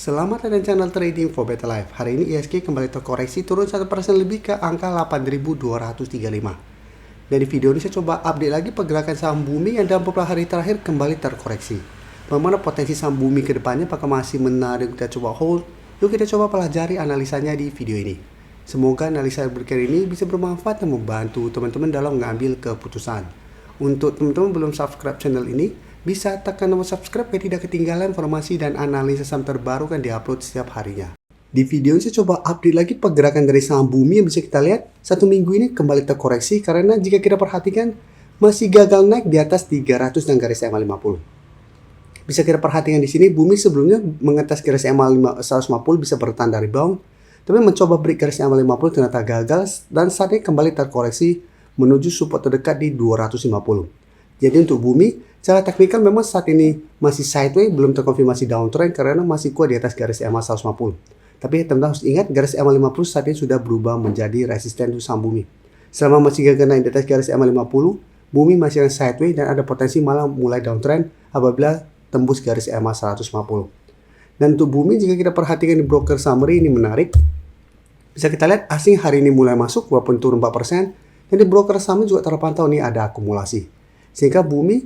Selamat datang di channel Trading for Better Life. Hari ini ISG kembali terkoreksi turun 1% lebih ke angka 8.235. Dan di video ini saya coba update lagi pergerakan saham bumi yang dalam beberapa hari terakhir kembali terkoreksi. Bagaimana potensi saham bumi ke depannya, apakah masih menarik kita coba hold? Yuk kita coba pelajari analisanya di video ini. Semoga analisa berikut ini bisa bermanfaat dan membantu teman-teman dalam mengambil keputusan. Untuk teman-teman belum subscribe channel ini, bisa tekan tombol subscribe biar tidak ketinggalan informasi dan analisa saham terbaru kan diupload setiap harinya. Di video ini saya coba update lagi pergerakan dari saham bumi yang bisa kita lihat satu minggu ini kembali terkoreksi karena jika kita perhatikan masih gagal naik di atas 300 dan garis EMA 50. Bisa kita perhatikan di sini bumi sebelumnya mengatas garis EMA 150 bisa bertahan dari rebound, tapi mencoba break garis EMA 50 ternyata gagal dan saat ini kembali terkoreksi menuju support terdekat di 250. Jadi untuk bumi, secara teknikal memang saat ini masih sideways, belum terkonfirmasi downtrend karena masih kuat di atas garis EMA 150. Tapi teman-teman harus ingat garis EMA 50 saat ini sudah berubah menjadi resisten untuk saham bumi. Selama masih gagal naik di atas garis EMA 50, bumi masih akan sideways dan ada potensi malah mulai downtrend apabila tembus garis EMA 150. Dan untuk bumi jika kita perhatikan di broker summary ini menarik. Bisa kita lihat asing hari ini mulai masuk walaupun turun 4%. Dan di broker summary juga terpantau nih ada akumulasi. Sehingga bumi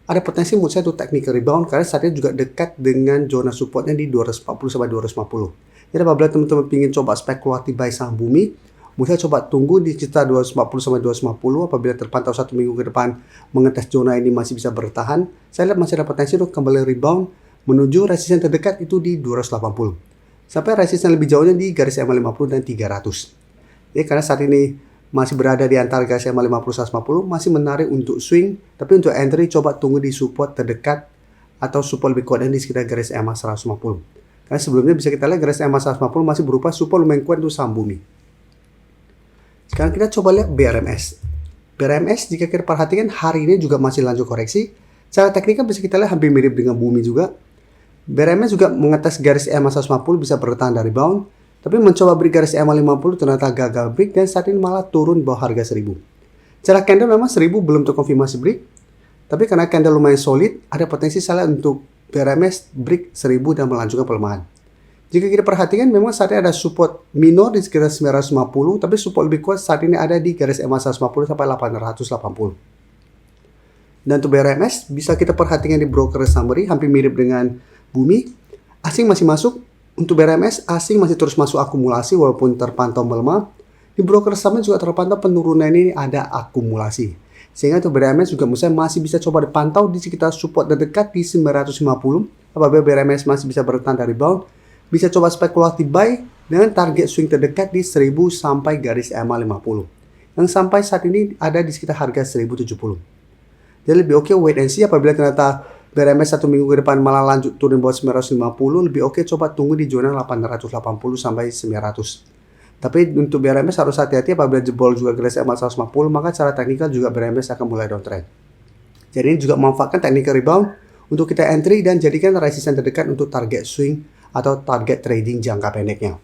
ada potensi menurut saya untuk technical rebound karena saat ini juga dekat dengan zona supportnya di 240 sampai 250. Jadi apabila teman-teman ingin coba spekulatif buy saham bumi, menurut saya coba tunggu di sekitar 240 sampai 250. Apabila terpantau satu minggu ke depan mengetes zona ini masih bisa bertahan, saya lihat masih ada potensi untuk kembali rebound menuju resisten terdekat itu di 280. Sampai resisten lebih jauhnya di garis EMA 50 dan 300. Jadi karena saat ini masih berada di antara garis EMA 50 150 masih menarik untuk swing, tapi untuk entry coba tunggu di support terdekat atau support lebih kuat di sekitar garis EMA 150. Karena sebelumnya bisa kita lihat garis EMA 150 masih berupa support lumayan kuat untuk saham bumi. Sekarang kita coba lihat BRMS. BRMS jika kita perhatikan hari ini juga masih lanjut koreksi. Secara teknikal bisa kita lihat hampir mirip dengan bumi juga. BRMS juga mengatas garis EMA 150 bisa bertahan dari rebound. Tapi mencoba break garis EMA 50 ternyata gagal break dan saat ini malah turun bawah harga 1000. Secara candle memang 1000 belum terkonfirmasi break. Tapi karena candle lumayan solid, ada potensi salah untuk BRMS break 1000 dan melanjutkan pelemahan. Jika kita perhatikan memang saat ini ada support minor di sekitar 950, tapi support lebih kuat saat ini ada di garis EMA 150 sampai 880. Dan untuk BRMS bisa kita perhatikan di broker summary hampir mirip dengan bumi. Asing masih masuk. Untuk BRMS, asing masih terus masuk akumulasi walaupun terpantau melemah. Di broker summary juga terpantau penurunan ini ada akumulasi. Sehingga untuk BRMS juga masih bisa coba dipantau di sekitar support terdekat di 950. Apabila BRMS masih bisa bertahan dari rebound, bisa coba spekulatif buy dengan target swing terdekat di 1000 sampai garis EMA 50. Yang sampai saat ini ada di sekitar harga 1070. Jadi lebih oke wait and see apabila ternyata BRMS satu minggu ke depan malah lanjut turun bawah 950, lebih oke coba tunggu di zona 880 sampai 900. Tapi untuk BRMS harus hati-hati apabila jebol juga garis EMA 150, maka secara teknikal juga BRMS akan mulai downtrend. Jadi ini juga memanfaatkan technical rebound untuk kita entry dan jadikan resisten terdekat untuk target swing atau target trading jangka pendeknya.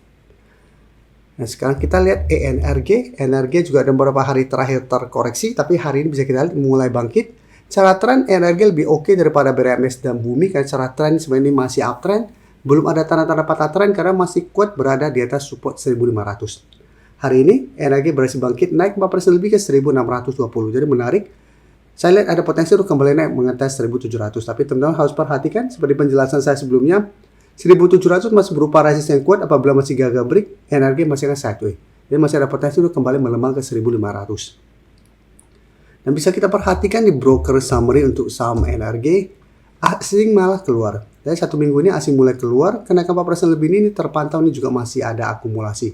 Nah sekarang kita lihat ENRG. ENRG juga ada beberapa hari terakhir terkoreksi, tapi hari ini bisa kita lihat mulai bangkit. Secara tren energi lebih oke daripada BRMS dan bumi karena secara tren sebenarnya masih uptrend. Belum ada tanda-tanda patah tren karena masih kuat berada di atas support 1500. Hari ini energi berhasil bangkit naik 4% lebih ke 1620. Jadi menarik. Saya lihat ada potensi untuk kembali naik mengetes 1700. Tapi teman-teman harus perhatikan seperti penjelasan saya sebelumnya. 1700 masih berupa resisten kuat apabila masih gagal break. Energi masih akan sideways. Jadi masih ada potensi untuk kembali melemah ke 1500. Dan bisa kita perhatikan di broker summary untuk saham energi, asing malah keluar. Dari satu minggu ini asing mulai keluar, kenaikan 4% lebih ini terpantau ini juga masih ada akumulasi.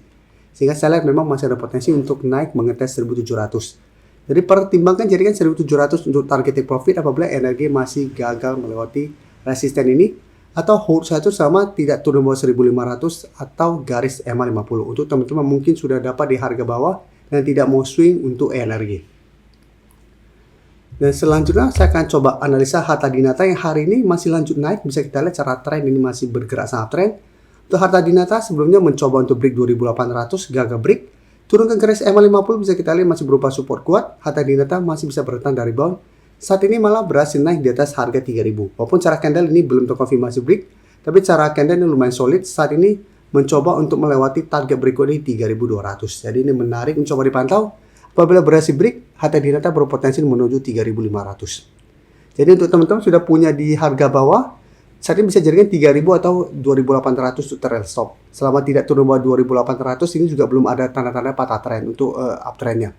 Sehingga saya lihat memang masih ada potensi untuk naik mengetes 1700. Jadi pertimbangkan jadikan 1700 untuk target take profit apabila energi masih gagal melewati resisten ini. Atau hold satu sama tidak turun bawah 1500 atau garis EMA 50. Untuk teman-teman mungkin sudah dapat di harga bawah dan tidak mau swing untuk energi. Dan selanjutnya saya akan coba analisa Harta Dinata yang hari ini masih lanjut naik. Bisa kita lihat cara tren ini masih bergerak sangat tren. Untuk Harta Dinata sebelumnya mencoba untuk break 2800, gagal break. Turun ke garis EMA 50 bisa kita lihat masih berupa support kuat. Harta Dinata masih bisa bertahan dari rebound. Saat ini malah berhasil naik di atas harga 3000. Walaupun cara candle ini belum terkonfirmasi break, Tapi cara candle ini lumayan solid. Saat ini mencoba untuk melewati target berikutnya di 3.200. Jadi ini menarik mencoba dipantau. Apabila berhasil break, harta dinata berpotensi menuju 3.500. Jadi untuk teman-teman sudah punya di harga bawah, saat ini bisa jaringan 3.000 atau 2.800 untuk trail stop. Selama tidak turun bawah 2.800, ini juga belum ada tanda-tanda patah tren untuk uptrendnya.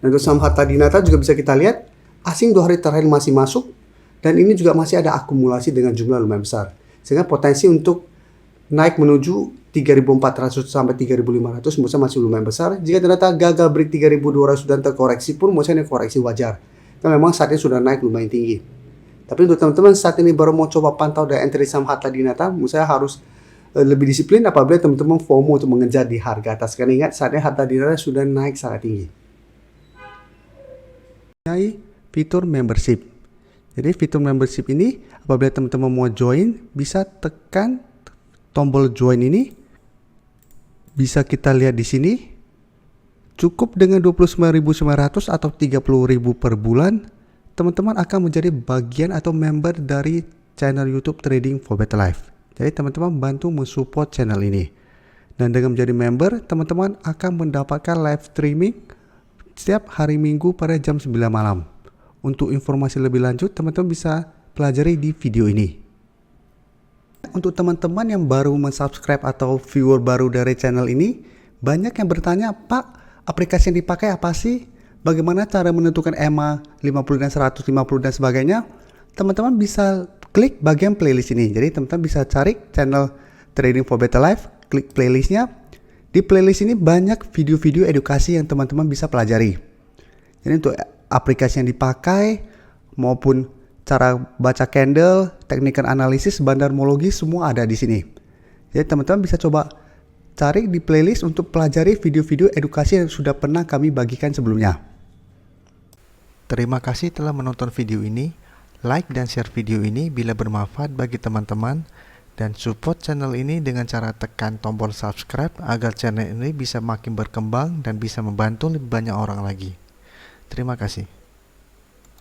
Dan untuk saham harta dinata juga bisa kita lihat, asing 2 hari terakhir masih masuk, dan ini juga masih ada akumulasi dengan jumlah lumayan besar. Sehingga potensi untuk naik menuju 3.400 sampai 3.500 menurut saya masih lumayan besar. Jika ternyata gagal break 3.200 dan terkoreksi pun menurut saya ini koreksi wajar. Karena memang saat ini sudah naik lumayan tinggi. Tapi untuk teman-teman saat ini baru mau coba pantau dan entry saham harta dinata, menurut saya harus lebih disiplin apabila teman-teman FOMO untuk mengejar di harga atas. Karena ingat saat ini harta dinata sudah naik sangat tinggi. Fitur membership. Jadi fitur membership ini apabila teman-teman mau join bisa tekan tombol join ini. Bisa kita lihat di sini. Cukup dengan 29.900 atau 30.000 per bulan, teman-teman akan menjadi bagian atau member dari channel YouTube Trading for Better Life. Jadi teman-teman bantu mensupport channel ini. Dan dengan menjadi member, teman-teman akan mendapatkan live streaming setiap hari Minggu pada jam 9 malam. Untuk informasi lebih lanjut, teman-teman bisa pelajari di video ini. Untuk teman-teman yang baru mensubscribe atau viewer baru dari channel ini, banyak yang bertanya, Pak, aplikasi yang dipakai apa sih? Bagaimana cara menentukan EMA 50 dan 150 dan sebagainya? Teman-teman bisa klik bagian playlist ini. Jadi teman-teman bisa cari channel Trading for Better Life, klik playlistnya. Di playlist ini banyak video-video edukasi yang teman-teman bisa pelajari. Jadi untuk aplikasi yang dipakai maupun cara baca candle, teknikal analisis, bandarmologi semua ada di sini. Jadi teman-teman bisa coba cari di playlist untuk pelajari video-video edukasi yang sudah pernah kami bagikan sebelumnya. Terima kasih telah menonton video ini. Like dan share video ini bila bermanfaat bagi teman-teman, dan support channel ini dengan cara tekan tombol subscribe agar channel ini bisa makin berkembang dan bisa membantu lebih banyak orang lagi. Terima kasih.